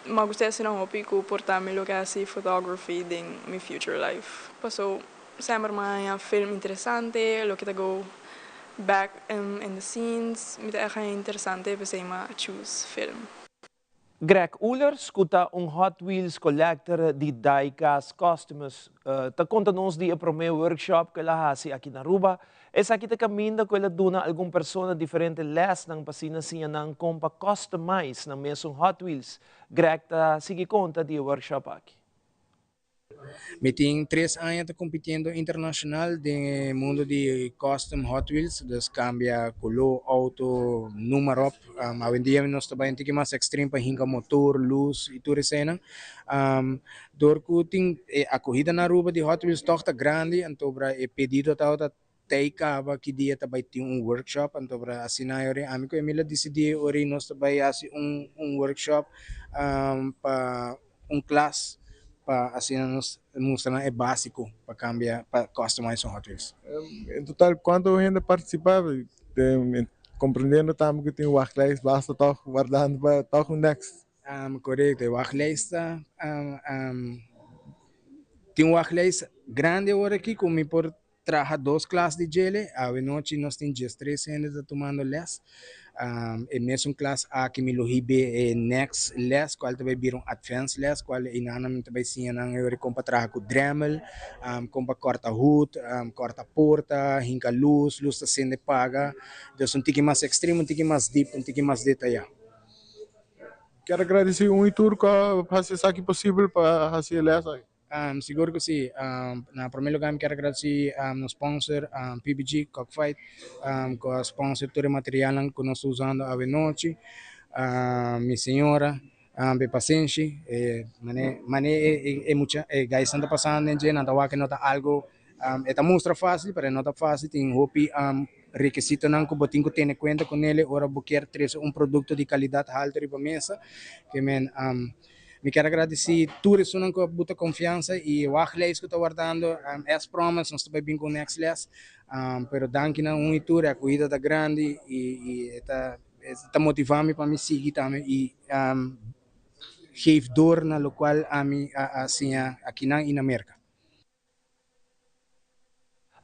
mas gostei assim não hopi com portar-me lo que assim photography em meu future life. Passou sempre mais filme interessante, lo que te go back in the scenes, met echt interessante, we zijn maar choose film. Greg Ullers, kuta Hot Wheels collector di diecast customers. Ta conta nos di primeiro workshop que la hasi aqui na Aruba. Essa aqui ta caminda que ela duna alguma persona diferente les nang pasina siya nang compa customize ng mesong Hot Wheels. Greg ta sige conta di workshop aqui. Eu tenho 3 anos competindo internacional no mundo de custom Hot Wheels, dus cambia color, auto, número. Hoje em dia nós trabalhamos mais extremo para hinca motor, luz e tudo isso. Door que a corrida na Aruba de Hot Wheels tosta grande, então é pedido a teikava que dia também tem workshop, então para assinar ore amigo Emília decidi ore nós também assim workshop para classe. Assim nos mostrar é básico para cambiar, para customizar Hot Wheels. Em total, quanto gente participava? Compreendendo também que tem o wachtlijst, basta estar guardando para estar next. Correto, o wachtlijst tem um wachtlijst grande agora aqui, como por trabalhar 2 classes de gele, a noite nós temos 3 gente tomando les. E mesmo classe A que me lohibe next les, qual também viram advanced les, qual inanam também sim nang eu compa trabalhar com Dremel, compa corta hood, corta porta, hinca luz tá sendo paga, então tique mais extremo, tique mais deep, tique mais detalhado. Quero agradecer tour que fazer isso aqui possível para fazer les. Seguro que sim. Na primeiro lugar, quero agradecer no sponsor PBG Cockfight, com o sponsor todo o material que nós estamos usando a noite, minha senhora, de paciência, muita, guys está passando em dia, não está que não está algo, é mostra fácil, mas não está fácil, tem hopi requisito não que botinho que tem conta com ele, ora quer trazer produto de qualidade alta para mesa, que me quero agradecer tudo isso que botou confiança e o achleis que estou guardando as promessas nós também bem com next less pero danke na tour a cuida da grande e está motivando para me seguir também e geef door na lo qual assim aqui na América.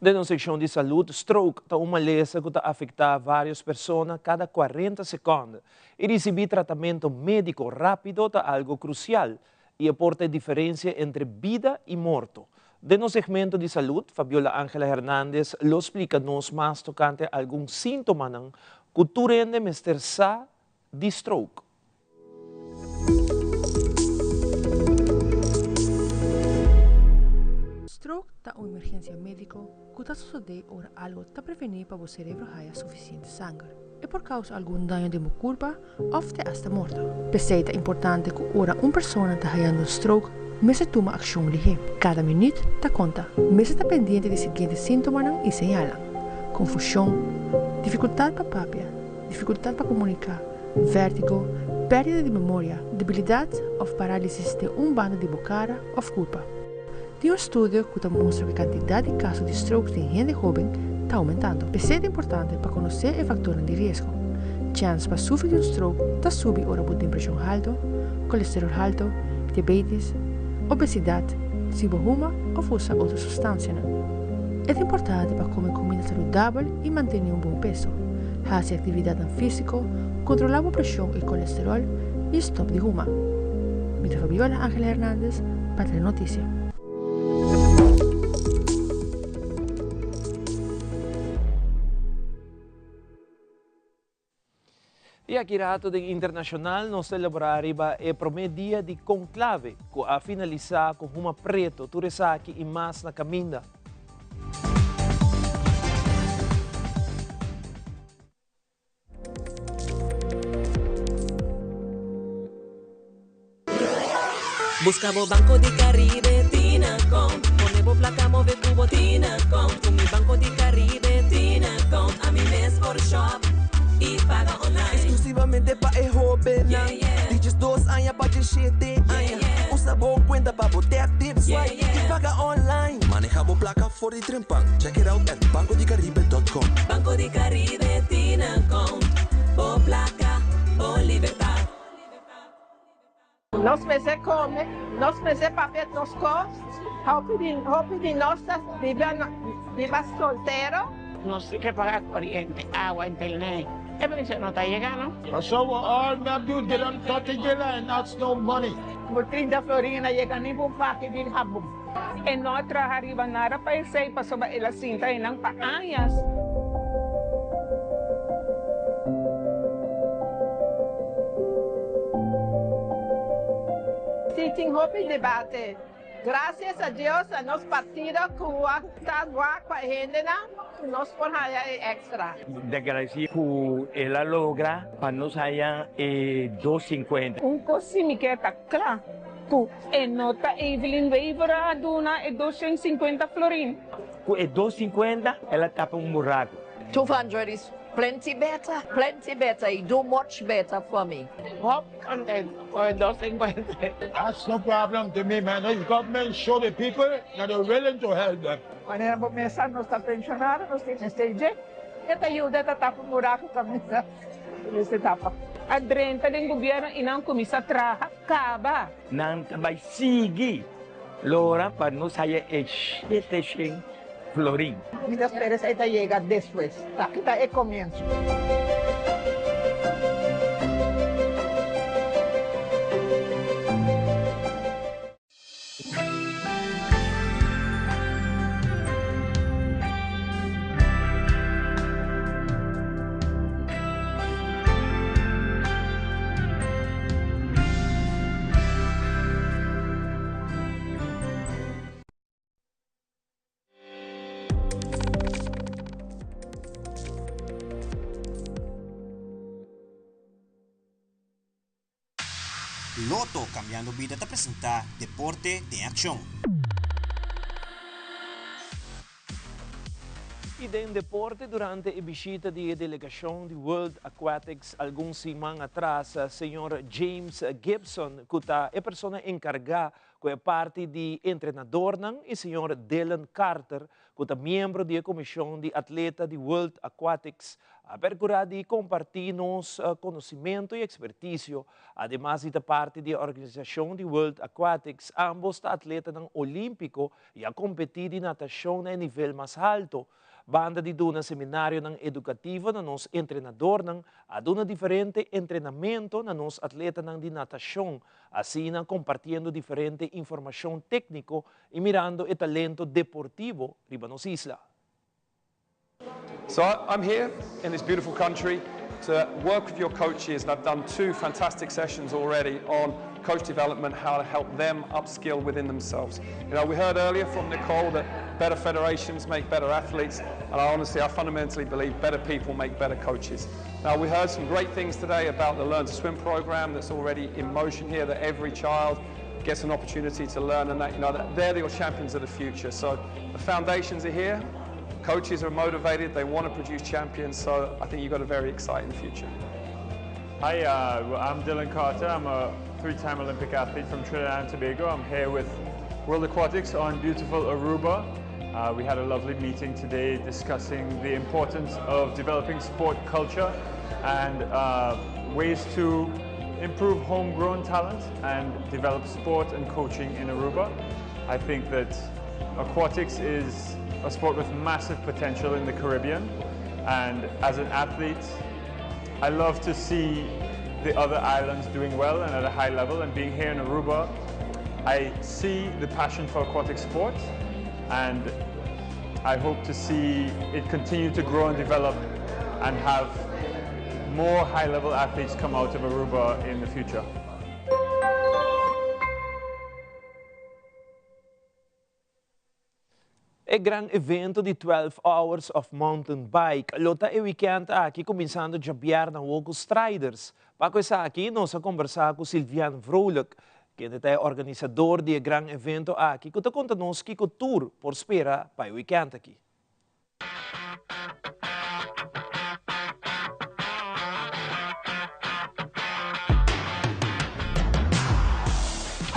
Dentro da secção de saúde, stroke é uma doença que afeta várias pessoas cada 40 segundos. E receber tratamento médico rápido é algo crucial e aporta diferença entre vida e morte. Dentro do segmento de saúde, Fabiola Ángela Hernández lo explica-nos mais tocante alguns sintomas que tu rende Mr. Sa de stroke. Stroke é uma emergência médica que está sucedendo ora algo está prevenir para o cérebro haya suficiente sangue. E por causa de algum dano de curva, ofte hasta morte. Pese é importante que ora uma pessoa está hayando stroke, mas se toma ação ligeira. Cada minuto está conta, mas está pendente de seguintes sintomas e señalan: confusão, dificuldade para papia, dificuldade para comunicar, vértigo, perda de memória, debilidade ou parálise de bando de bocara ou culpa. Tem estudo que mostra que a quantidade de casos de stroke em gente jovem está aumentando. Isso é importante para conhecer os fatores de risco. Chance para sofrer de stroke está subindo ora por pressão alta, colesterol alto, diabetes, obesidade, ciborruma ou usa outras substâncias. É importante para comer comida saudável e manter bom peso, fazer atividade física, controlar a pressão e colesterol e stop de ruma. Minha Fabiola Ángela Hernández para a notícia. E aqui rato din internacional nos celebrar iba e promedia de conclave ko a finalizar com uma preto turesaki e mais na caminda. Buscamos Banco de Caribe, Tinacom. Ponemos placa, move cubo, Tinacom. Con mi Banco de Caribe, Tinacom. A mi mes por shop y paga online. Exclusivamente para el joven. Dices 2 años para 17 años. Usa bom cuenta para botar tips y paga online. Manejamos placa for the Trimpan. Check it out at bancodecaribe.com. Banco de Caribe, Tinacom. Por placa, por libertad. Nós meses come, nós meses papel nos cos, roupa de nossas viva solteiro. Nós temos que pagar corrente, água, internet. É por isso que não está chegando. So all we have to do, they don't touch the and that's no money. Por 30 florina chega nem por paque de rabo. E nós trabalhamos nada para isso, para sobre ela cinta e não para anos. Tem roupa de debate. Graças a Deus, a nosso partido com a gente, nós podemos extra. De agradecer por ela logra para nós haya 2,50. Coisa que está claro. E nota Evelyn Weaver a dona é 250 florin. Com 2,50 ela tapa buraco. 200 is plenty better. You do much better for me. Hop content for 2,50. That's no problem to me, man. This government show the people that they're willing to help them. Quando era começar, nós estamos pensionados, nós temos stage. E ajuda a tapar o buraco também. Nessa etapa. A drenta do governo e não começa a trabalhar, acaba. Não vai seguir. Lora para nós haya 700 florin. Muitas vezes ela chega depois. Aqui está o começo. Loto Cambiando Vida te presenta Deporte de Acción. E em deporte, durante a visita da delegação de World Aquatics, alguns semanas atrás, o senhor James Gibson, que é a pessoa encarregada, que é parte do treinador, e o senhor Dylan Carter, que é membro da comissão de atleta de World Aquatics, a procurar de compartilhar nosso conhecimento e expertise. Ademais de parte da organização de World Aquatics, ambos atletas olímpicos e a competir em natação a nível mais alto. Banda de duna seminário educativo na nos treinador a duna diferente treinamento na nos atleta de natação, assim compartilhando diferente informação técnica e mirando o talento deportivo riba nos isla. So I'm here in this beautiful country to work with your coaches, and I've done 2 fantastic sessions already on coach development, how to help them upskill within themselves. You know, we heard earlier from Nicole that better federations make better athletes, and I fundamentally believe better people make better coaches. Now, we heard some great things today about the Learn to Swim program that's already in motion here, that every child gets an opportunity to learn, and that, you know, that they're your champions of the future. So the foundations are here. Coaches are motivated, they want to produce champions, so I think you've got a very exciting future. Hi, I'm Dylan Carter. I'm a 3-time Olympic athlete from Trinidad and Tobago. I'm here with World Aquatics on beautiful Aruba. We had a lovely meeting today discussing the importance of developing sport culture and ways to improve homegrown talent and develop sport and coaching in Aruba. I think that aquatics is a sport with massive potential in the Caribbean, and as an athlete I love to see the other islands doing well and at a high level, and being here in Aruba I see the passion for aquatic sport, and I hope to see it continue to grow and develop and have more high-level athletes come out of Aruba in the future. E gran evento de 12 Hours of Mountain Bike. Lota e weekend aqui, começando a jabiar na Wogo Striders. Para começar aqui, nós vamos conversar com Silvian Vrolijk, que é organizador de gran evento aqui, que está contando-nos que o tour por espera para o weekend aqui.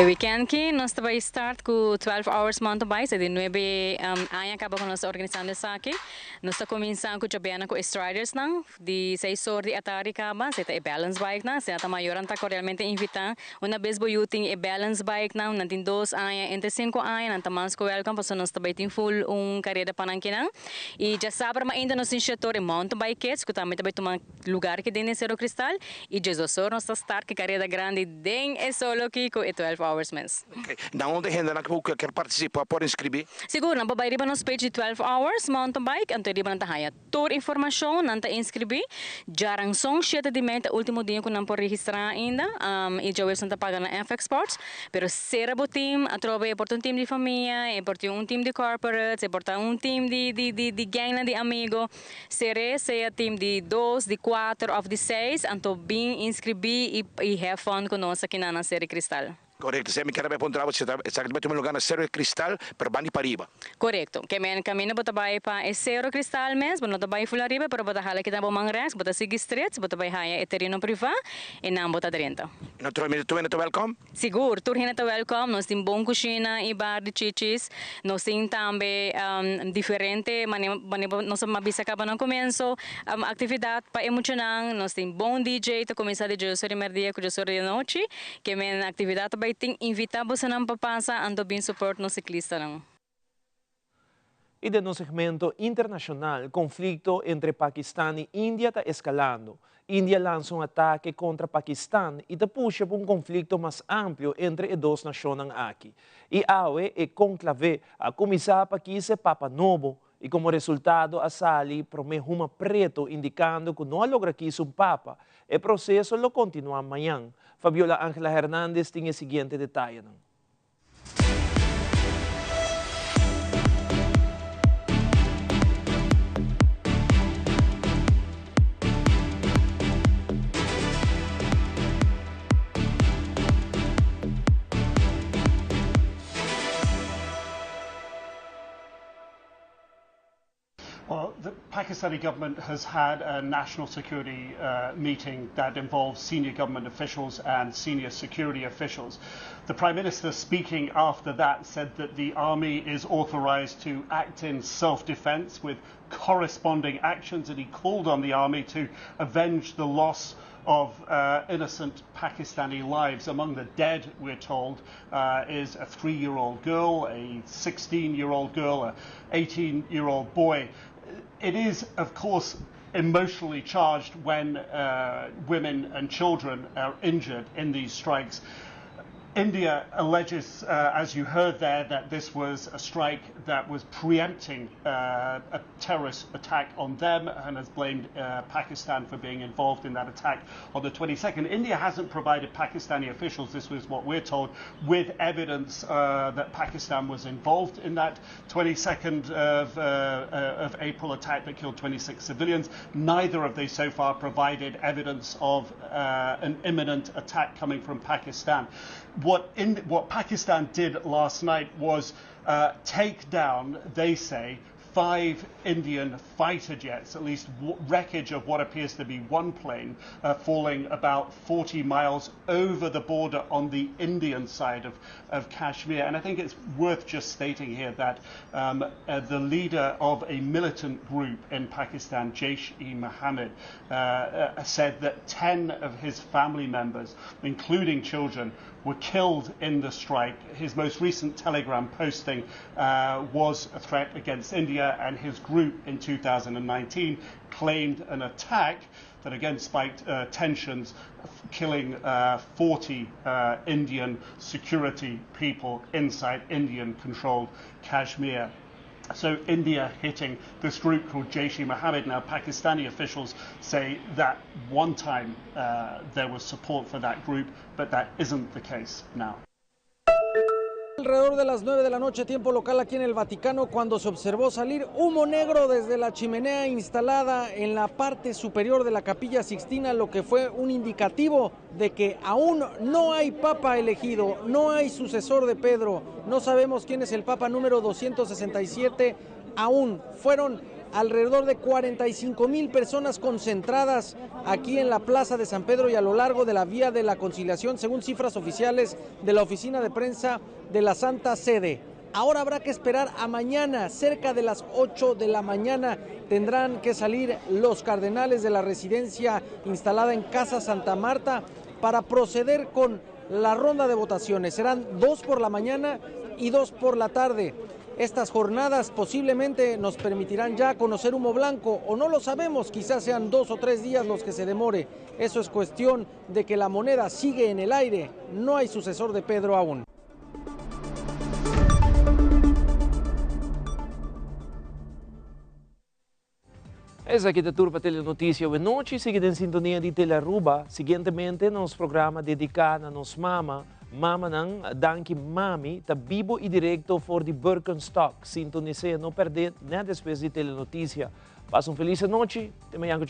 O weekend que nós estamos start com 12 Hours Mountain Bike, de 9 anos acaba com nós organizando isso aqui. Nós estamos começando com o com Striders não, de 6 horas de atari acaba, se é balance bike não, se a maior anta realmente invitar, uma vez boa tem é balance bike não, não tem 2 anos, entre 5 anos, não estamos com welcome, porque nós estamos tem full carreira para aqui não. E já sabe mas ainda nós instrutor em mountain bike kids, que também tomar lugar que tem em Cerro Cristal, e Jesus nós está start que carreira grande tem é solo aqui com 12 hours mês. Okay. Na onde ainda não quer participar, pode inscrever? Seguro, não vai riba nos page 12 hours mountain bike, anto riba na haya. Tour informação, não tá inscrever. Jarang song 7 de meta, último dia que não pode registrar ainda. E já Wilson tá pagando na FX Sports, pero será bo team, atrobe por um time de família, é por um time de corporates, é por um time de gang de amigo. Será seja time de 2, de 4 ou de 6, anto bem inscrever e have fun conosco aqui na série Cristal. Correcto, se me quer apontar exactamente um lugar na Cerro Cristal, para Bani Pariba. Correcto, que men caminho bota vai para Cerro Cristal mesmo, não bota vai full arriba, pero bota hala kita bomang rex, bota sig streets, bota vai haya terreno privado e não bota dentro. Naturalmente tu é welcome? Seguro, tu é welcome, nós tem bom cozinha e bar de chichis, nós tem também diferente, nós mabisa acaba no começo, atividade para emocionar, nós tem bom DJ, to começar de 8 horas dia com 8 horas da noite, que men atividade tem invitamos a não papasa ando bem suporte no ciclista não. E no segmento internacional, conflito entre Paquistán e Índia está escalando. Índia lança ataque contra Paquistán e puxa para conflito mais amplo entre as duas nações aqui. E awe é conclave a começar para que se Papa Novo e como resultado a sali promete uma preto indicando que não logra que um Papa. O processo lo continua amanhã. Fabiola Ángela Hernández tem o seguinte detalhe. Well, the Pakistani government has had a national security meeting that involves senior government officials and senior security officials. The Prime Minister, speaking after that, said that the army is authorized to act in self-defense with corresponding actions, and he called on the army to avenge the loss of innocent Pakistani lives. Among the dead, we're told, is a 3-year-old girl, a 16-year-old girl, an 18-year-old boy. It is, of course, emotionally charged when women and children are injured in these strikes. India alleges, as you heard there, that this was a strike that was preempting a terrorist attack on them and has blamed Pakistan for being involved in that attack on the 22nd. India hasn't provided Pakistani officials, this was what we're told, with evidence that Pakistan was involved in that 22nd of April attack that killed 26 civilians. Neither have they so far provided evidence of an imminent attack coming from Pakistan. What Pakistan did last night was take down, they say, 5 Indian fighter jets, at least wreckage of what appears to be one plane falling about 40 miles over the border on the Indian side of Kashmir. And I think it's worth just stating here that the leader of a militant group in Pakistan, Jaish-e-Mohammed, said that 10 of his family members, including children, were killed in the strike. His most recent telegram posting was a threat against India, and his group in 2019 claimed an attack that again spiked tensions, killing 40 Indian security people inside Indian-controlled Kashmir. So India hitting this group called Jaish-e-Mohammed. Now Pakistani officials say that one time there was support for that group, but that isn't the case now. Alrededor de las 9 de la noche, tiempo local aquí en el Vaticano, cuando se observó salir humo negro desde la chimenea instalada en la parte superior de la Capilla Sixtina, lo que fue un indicativo de que aún no hay papa elegido, no hay sucesor de Pedro, no sabemos quién es el papa número 267 aún. Fueron alrededor de 45,000 personas concentradas aquí en la Plaza de San Pedro y a lo largo de la Vía de la Conciliación, según cifras oficiales de la oficina de prensa de la Santa Sede. Ahora habrá que esperar a mañana, cerca de las 8 de la mañana, tendrán que salir los cardenales de la residencia instalada en Casa Santa Marta para proceder con la ronda de votaciones. Serán 2 por la mañana y 2 por la tarde. Estas jornadas posiblemente nos permitirán ya conocer humo blanco, o no lo sabemos, quizás sean 2 o 3 días los que se demore. Eso es cuestión de que la moneda sigue en el aire, no hay sucesor de Pedro aún. Essa aqui é a Turpa Telenotícia. Boa noite, seguida em sintonia de Telearuba. Seguintemente, nos programa dedicado a nos mama ng Danki Mami, tá vivo e direto for de Birkenstock. Sintonize, não perder nada depois de Telenotícia. Passa feliz noite, te manhã com